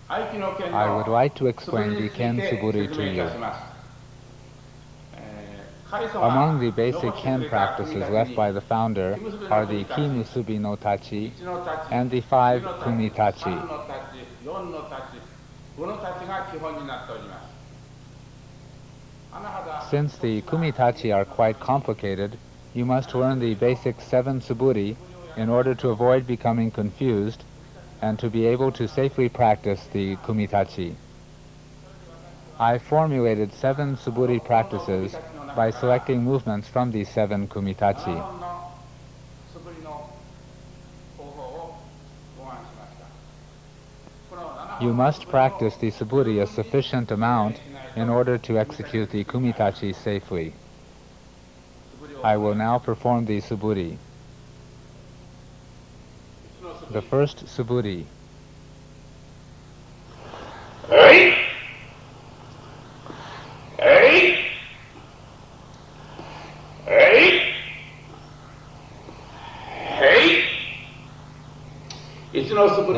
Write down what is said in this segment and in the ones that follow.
I would like to explain the Ken Suburi to you. Among the basic Ken practices left by the founder are the Ki Musubi no Tachi and the 5 Kumi Tachi. Since the Kumi Tachi are quite complicated, you must learn the basic 7 Suburi in order to avoid becoming confused and to be able to safely practice the Kumi Tachi. I formulated 7 Suburi practices by selecting movements from these 7 Kumi Tachi. You must practice the Suburi a sufficient amount in order to execute the Kumi Tachi safely. I will now perform the Suburi. The first Suburi.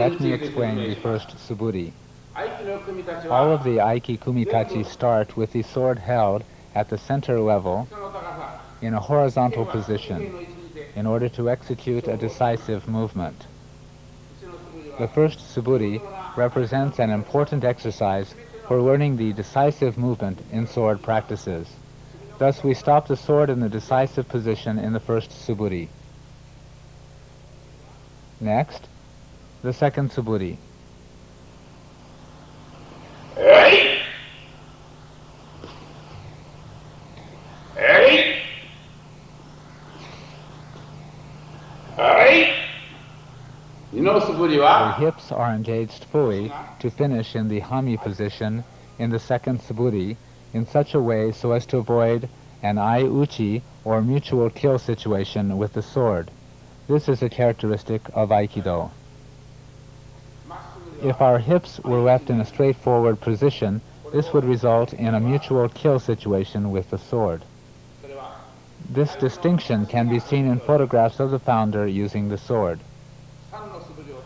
Let me explain the first Suburi. All of the Aiki Kumitachi start with the sword held at the center level in a horizontal position in order to execute a decisive movement. The first Suburi represents an important exercise for learning the decisive movement in sword practices. Thus we stop the sword in the decisive position in the first Suburi. Next, the second Suburi. The hips are engaged fully to finish in the Hami position in the second Suburi in such a way so as to avoid an ai-uchi or mutual kill situation with the sword. This is a characteristic of Aikido. If our hips were left in a straightforward position, this would result in a mutual kill situation with the sword. This distinction can be seen in photographs of the founder using the sword.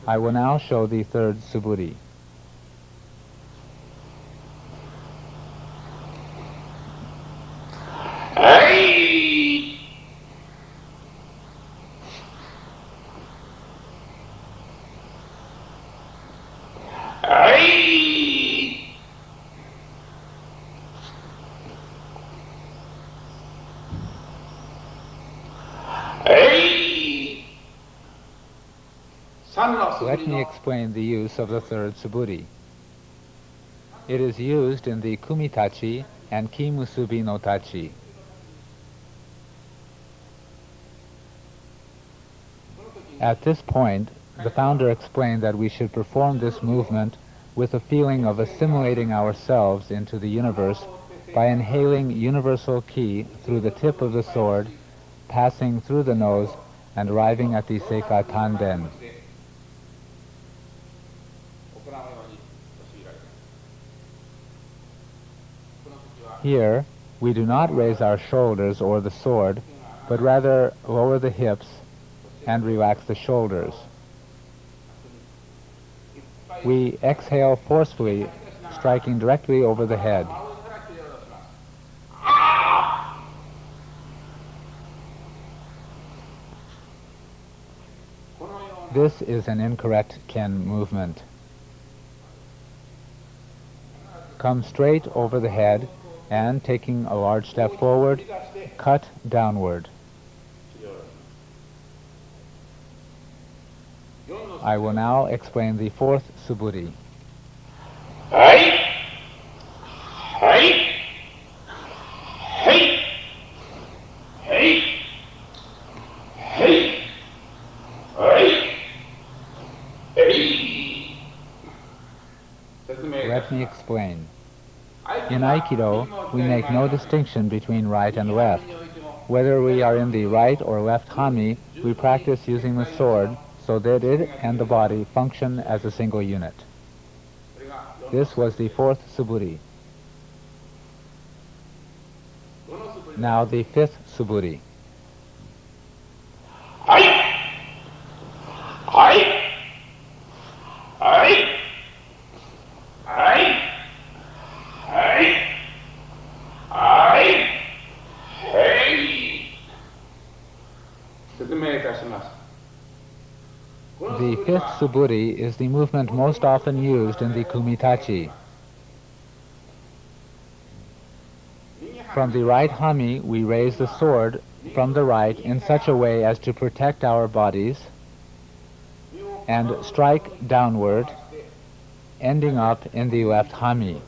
I will now show the third Suburi. Let me explain the use of the third Suburi. It is used in the Kumi Tachi and Ki Musubi no Tachi. At this point, the founder explained that we should perform this movement with a feeling of assimilating ourselves into the universe by inhaling universal Ki through the tip of the sword, passing through the nose, and arriving at the Seika Tanden. Here, we do not raise our shoulders or the sword, but rather lower the hips and relax the shoulders. We exhale forcefully, striking directly over the head. This is an incorrect Ken movement. Come straight over the head and, taking a large step forward, cut downward. I will now explain the fourth Suburi. Let me explain. In Aikido, we make no distinction between right and left. Whether we are in the right or left Hami, we practice using the sword so that it and the body function as a single unit. This was the fourth Suburi. Now the fifth Suburi. Suburi is the movement most often used in the kumitachi. From the right hami, we raise the sword from the right in such a way as to protect our bodies and strike downward, ending up in the left hami.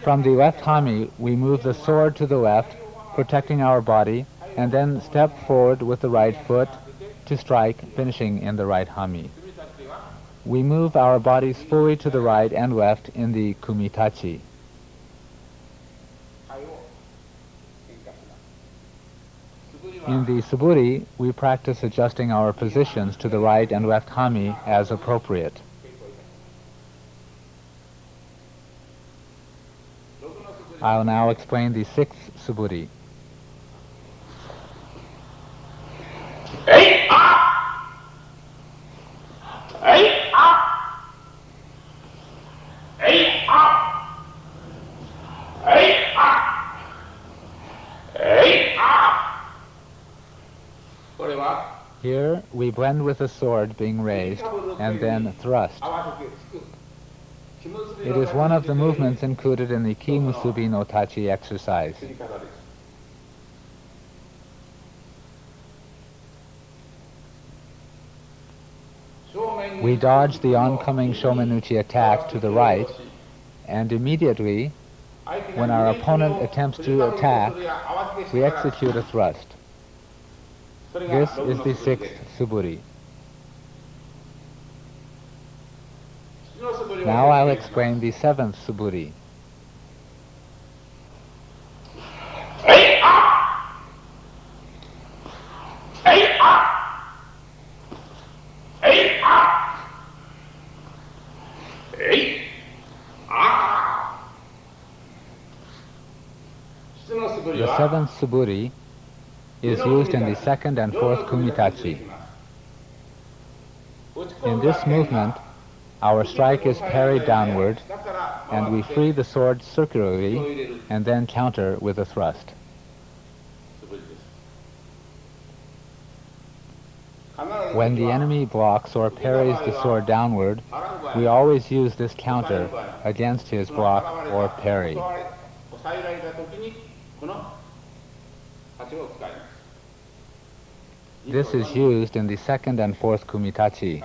From the left hami, we move the sword to the left, protecting our body, and then step forward with the right foot to strike, finishing in the right hami. We move our bodies fully to the right and left in the kumitachi. In the Suburi, we practice adjusting our positions to the right and left hami as appropriate. I'll now explain the sixth Suburi. Here, we blend with the sword being raised and then thrust. It is one of the movements included in the Ki Musubi no Tachi exercise. We dodge the oncoming Shomenuchi attack to the right, and immediately, when our opponent attempts to attack, we execute a thrust. This is the sixth Suburi. Now I'll explain the seventh Suburi. The seventh Suburi is used in the second and fourth kumitachi. In this movement, our strike is parried downward, and we free the sword circularly and then counter with a thrust. When the enemy blocks or parries the sword downward, we always use this counter against his block or parry. This is used in the second and fourth kumitachi.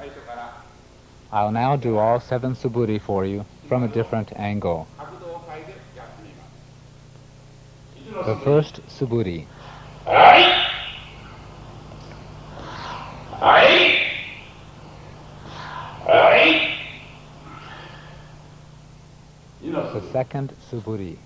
I'll now do all seven Suburi for you from a different angle. The first Suburi. The second Suburi.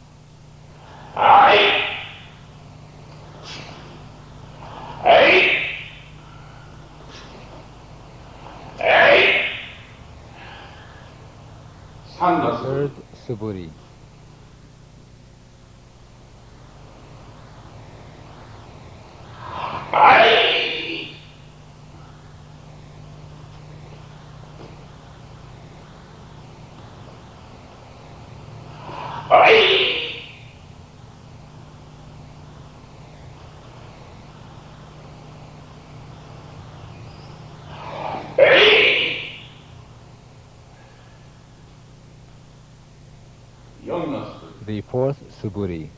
The third Suburi. The fourth Suburi.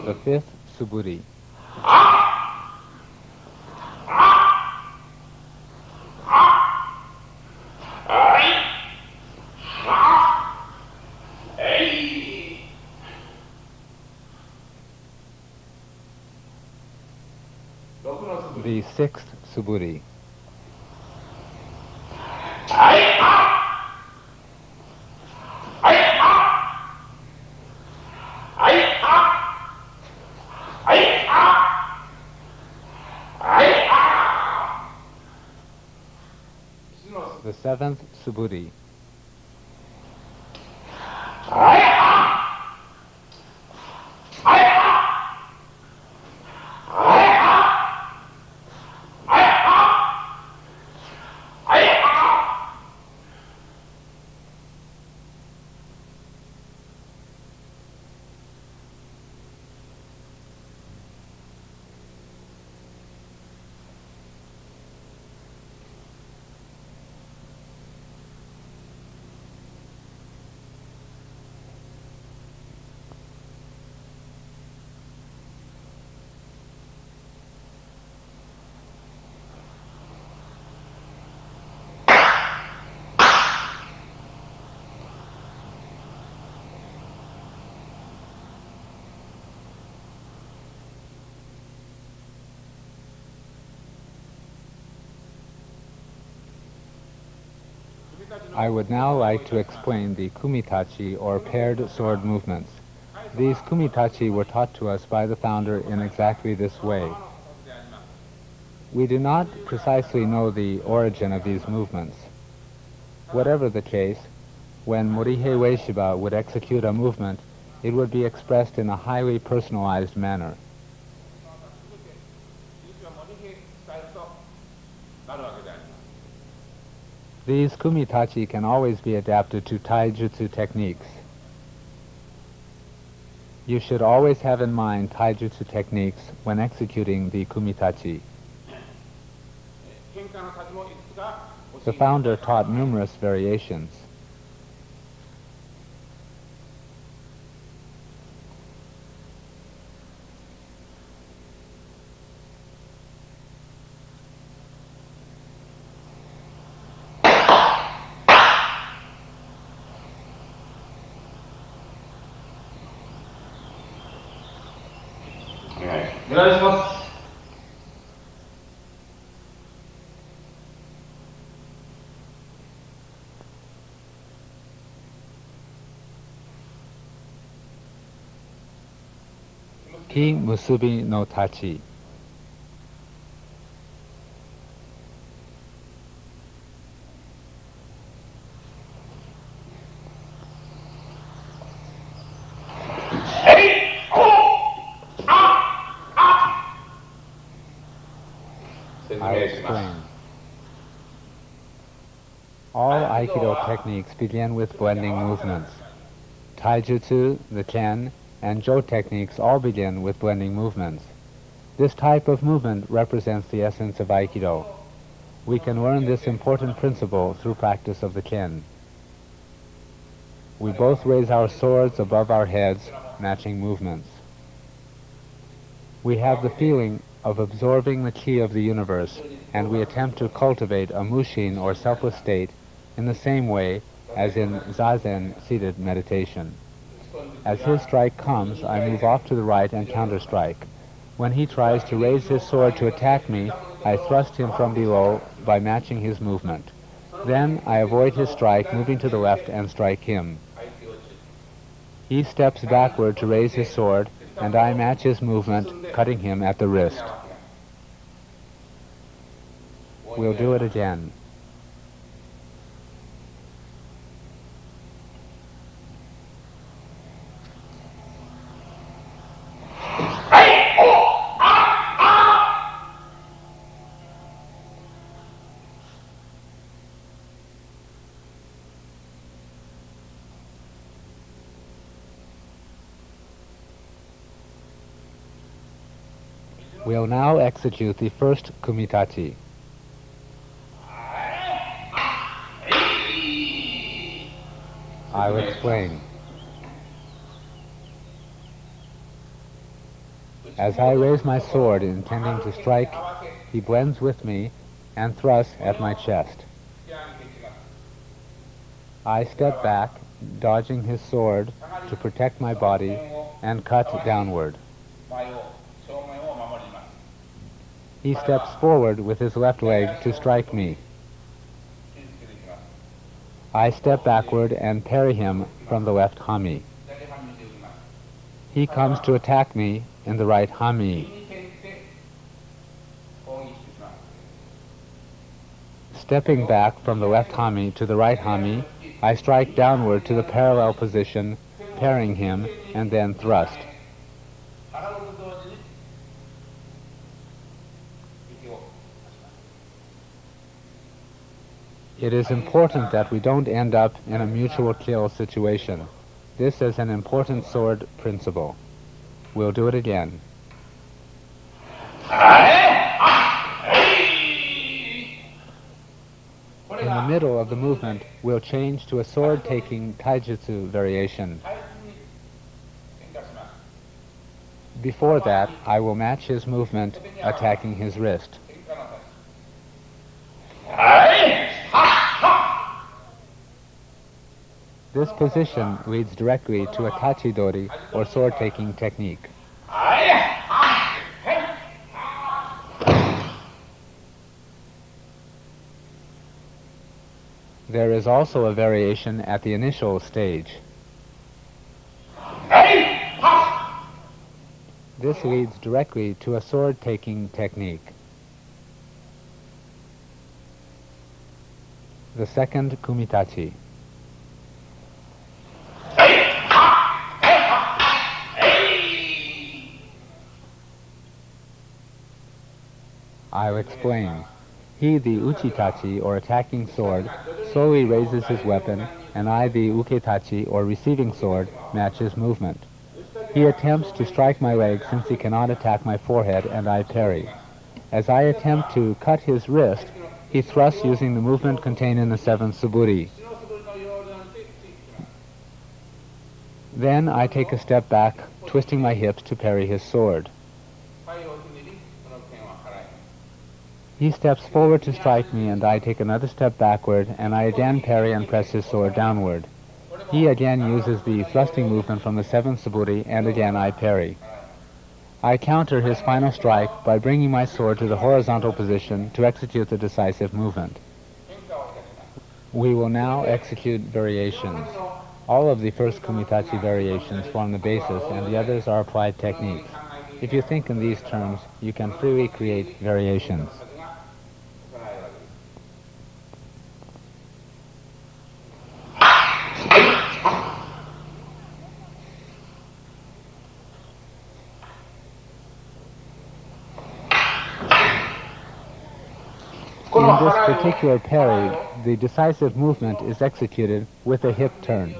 The fifth Suburi. The sixth Suburi. The seventh Suburi. I would now like to explain the kumitachi, or paired sword movements. These kumitachi were taught to us by the founder in exactly this way. We do not precisely know the origin of these movements. Whatever the case, when Morihei Ueshiba would execute a movement, it would be expressed in a highly personalized manner. These kumitachi can always be adapted to taijutsu techniques. You should always have in mind taijutsu techniques when executing the kumitachi. The founder taught numerous variations. Ki musubi no tachi. I explain. All Aikido techniques begin with blending movements. Taijutsu, the Ken, and Jo techniques all begin with blending movements. This type of movement represents the essence of Aikido. We can learn this important principle through practice of the Ken. We both raise our swords above our heads, matching movements. We have the feeling of absorbing the ki of the universe, and we attempt to cultivate a mushin, or selfless state, in the same way as in zazen, seated meditation. As his strike comes, I move off to the right and counter-strike. When he tries to raise his sword to attack me, I thrust him from below by matching his movement. Then I avoid his strike, moving to the left and strike him. He steps backward to raise his sword, and I match his movement, cutting him at the wrist. We'll do it again. We'll now execute the first kumitachi. I'll explain. As I raise my sword intending to strike, he blends with me and thrusts at my chest. I step back, dodging his sword to protect my body, and cut downward. He steps forward with his left leg to strike me. I step backward and parry him from the left hami. He comes to attack me in the right hami. Stepping back from the left hami to the right hami, I strike downward to the parallel position, parrying him, and then thrust. It is important that we don't end up in a mutual kill situation. This is an important sword principle. We'll do it again. In the middle of the movement, we'll change to a sword-taking taijutsu variation. Before that, I will match his movement, attacking his wrist. This position leads directly to a tachidori, or sword-taking technique. There is also a variation at the initial stage. This leads directly to a sword-taking technique. The second kumitachi. I'll explain. He, the uchitachi, or attacking sword, slowly raises his weapon, and I, the uketachi, or receiving sword, match his movement. He attempts to strike my leg since he cannot attack my forehead, and I parry. As I attempt to cut his wrist, he thrusts using the movement contained in the 7 Suburi. Then I take a step back, twisting my hips to parry his sword. He steps forward to strike me, and I take another step backward, and I again parry and press his sword downward. He again uses the thrusting movement from the 7 Suburi, and again I parry. I counter his final strike by bringing my sword to the horizontal position to execute the decisive movement. We will now execute variations. All of the first kumitachi variations form the basis, and the others are applied techniques. If you think in these terms, you can freely create variations. In this particular parry, the decisive movement is executed with a hip turn.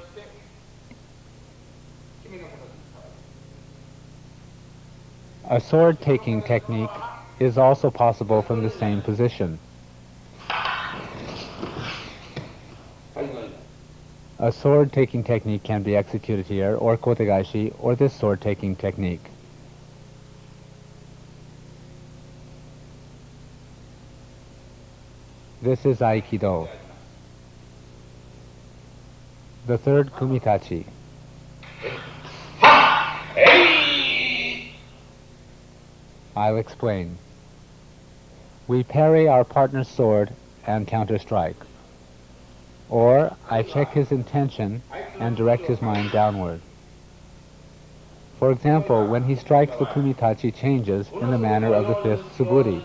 A sword-taking technique is also possible from the same position. A sword-taking technique can be executed here, or kotegaishi, or this sword-taking technique. This is Aikido. The third kumitachi. I'll explain. We parry our partner's sword and counter-strike. Or I check his intention and direct his mind downward. For example, when he strikes, the kumitachi changes in the manner of the 5th Suburi.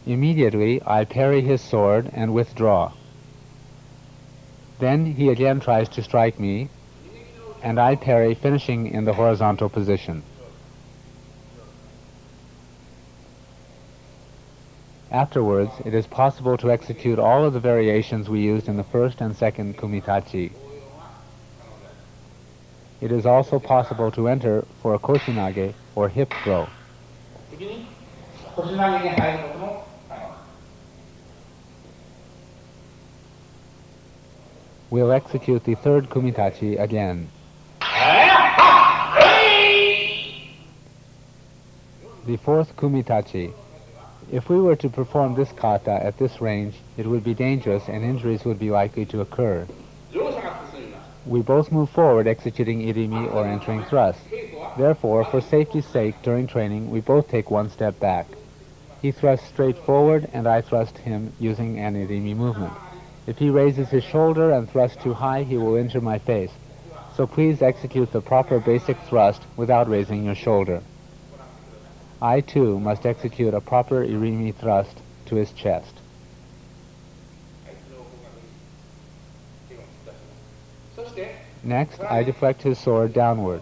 Immediately, I parry his sword and withdraw. Then he again tries to strike me, and I parry, finishing in the horizontal position. Afterwards, it is possible to execute all of the variations we used in the first and second kumitachi. It is also possible to enter for a koshinage, or hip throw. We'll execute the third kumitachi again. The fourth kumitachi. If we were to perform this kata at this range, it would be dangerous and injuries would be likely to occur. We both move forward executing irimi or entering thrust. Therefore, for safety's sake, during training, we both take one step back. He thrusts straight forward and I thrust him using an irimi movement. If he raises his shoulder and thrusts too high, he will injure my face. So please execute the proper basic thrust without raising your shoulder. I, too, must execute a proper irimi thrust to his chest. Next, I deflect his sword downward.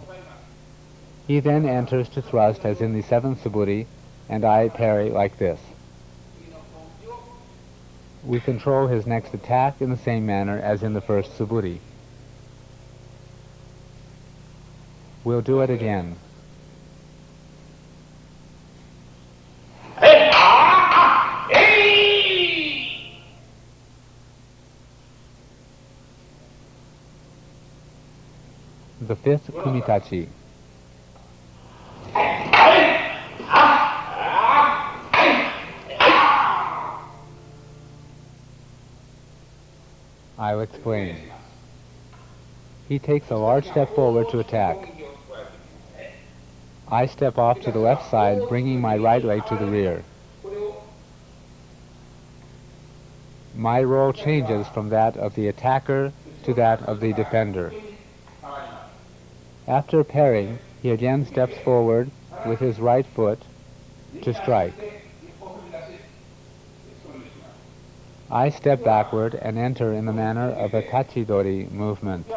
He then enters to thrust as in the 7th Suburi, and I parry like this. We control his next attack in the same manner as in the first Suburi. We'll do it again. The 5th kumitachi. I'll explain. He takes a large step forward to attack. I step off to the left side, bringing my right leg to the rear. My role changes from that of the attacker to that of the defender. After parrying, he again steps forward with his right foot to strike. I step backward and enter in the manner of a tachidori movement.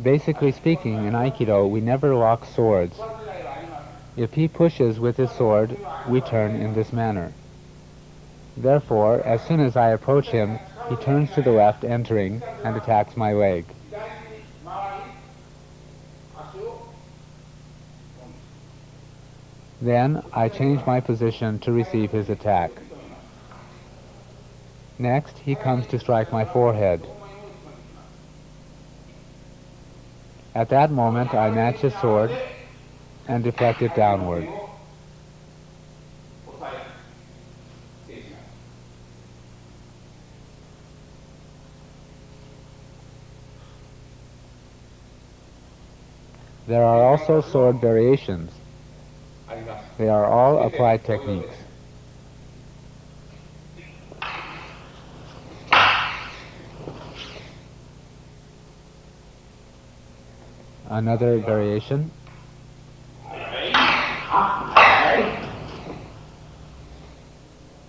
Basically speaking, in Aikido, we never lock swords. If he pushes with his sword, we turn in this manner. Therefore, as soon as I approach him, he turns to the left, entering, and attacks my leg. Then, I change my position to receive his attack. Next, he comes to strike my forehead. At that moment, I match his sword and deflect it downward. There are also sword variations. They are all applied techniques. Another variation.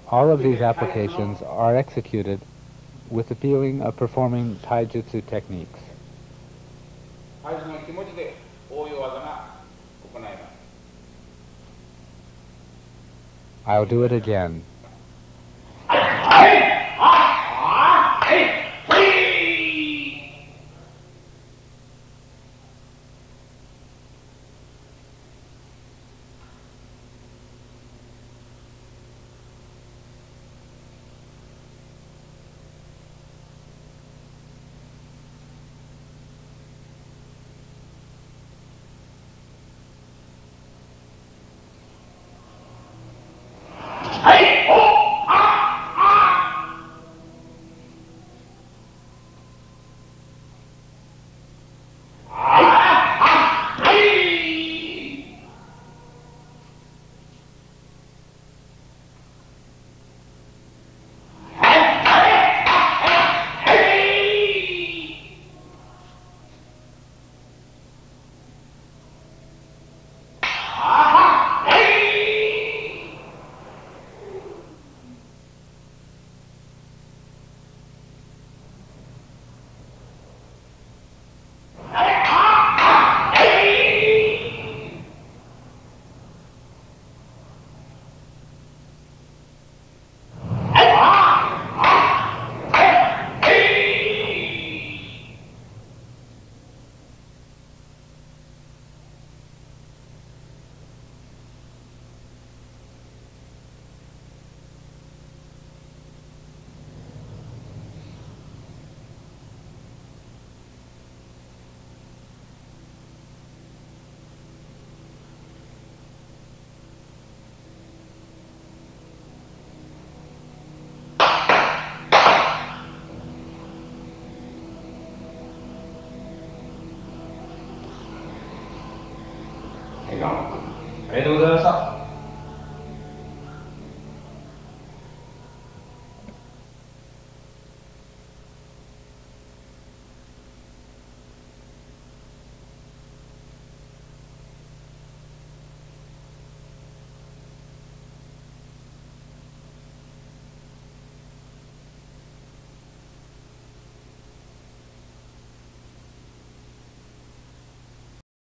All of these applications are executed with the feeling of performing taijutsu techniques. I'll do it again.ありがとうございました。